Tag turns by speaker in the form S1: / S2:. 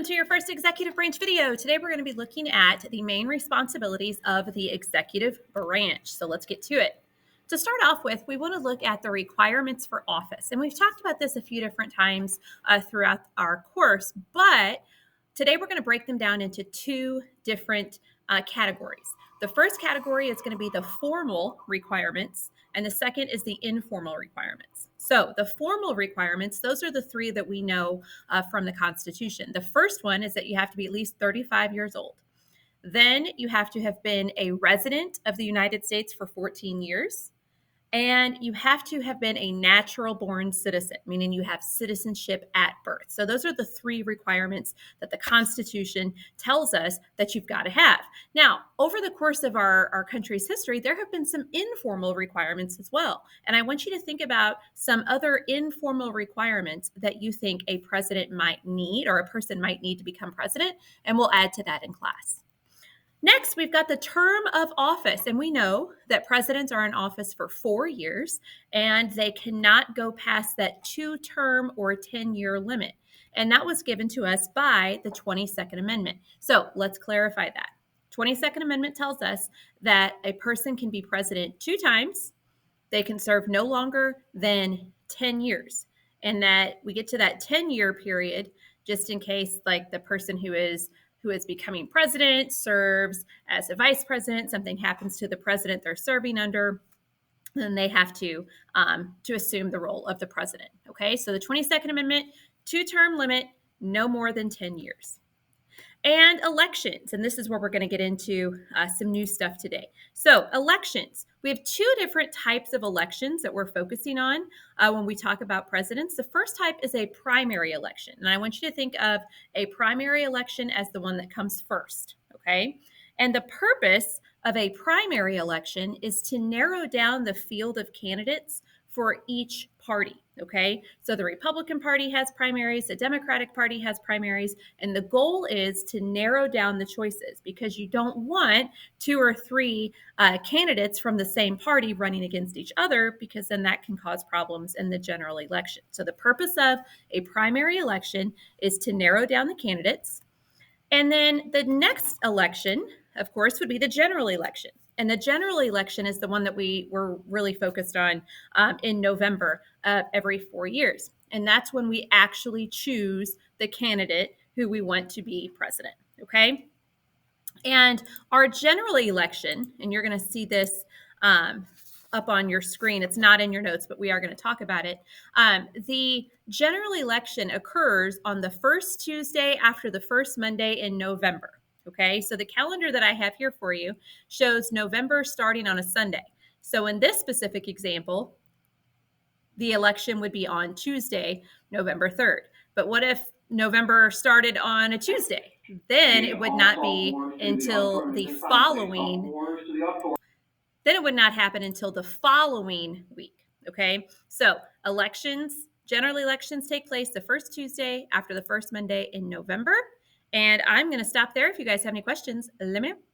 S1: to your first executive branch video. Today we're going to be looking at the main responsibilities of the executive branch. So let's get to it. To start off with, we want to look at the requirements for office. And we've talked about this a few different times throughout our course, but today we're going to break them down into two different categories. The first category is going to be the formal requirements, and the second is the informal requirements. So the formal requirements, those are the three that we know from the Constitution. The first one is that you have to be at least 35 years old. Then you have to have been a resident of the United States for 14 years. And you have to have been a natural born citizen, meaning you have citizenship at birth. So those are the three requirements that the Constitution tells us that you've got to have. Now, over the course of our country's history, there have been some informal requirements as well. And I want you to think about some other informal requirements that you think a president might need or a person might need to become president, and we'll add to that in class. Next, we've got the term of office, and we know that presidents are in office for 4 years, and they cannot go past that 2-term or 10-year limit. And that was given to us by the 22nd Amendment. So let's clarify that. 22nd Amendment tells us that a person can be president 2 times, they can serve no longer than 10 years, and that we get to that 10-year period just in case, like, the person who is becoming president serves as a vice president, something happens to the president they're serving under, then they have to assume the role of the president. Okay, so the 22nd Amendment, 2-term limit, no more than 10 years. And elections, and this is where we're going to get into some new stuff today. So elections, we have 2 different types of elections that we're focusing on when we talk about presidents. The first type is a primary election, and I want you to think of a primary election as the one that comes first, okay? And the purpose of a primary election is to narrow down the field of candidates for each party, okay? So the Republican Party has primaries, the Democratic Party has primaries, and the goal is to narrow down the choices because you don't want 2 or 3 candidates from the same party running against each other because then that can cause problems in the general election. So the purpose of a primary election is to narrow down the candidates. And then the next election, of course, would be the general election. And the general election is the one that we were really focused on in November every 4 years. And that's when we actually choose the candidate who we want to be president, okay? And our general election, and you're going to see this up on your screen. It's not in your notes, but we are going to talk about it. The general election occurs on the first Tuesday after the first Monday in November. Okay, so the calendar that I have here for you shows November starting on a Sunday. So in this specific example, the election would be on Tuesday, November 3rd. But what if November started on a Tuesday? Then it would not be until the following, then it would not happen until the following week. Okay, so elections, general elections take place the first Tuesday after the first Monday in November. And I'm going to stop there. If you guys have any questions, let me know.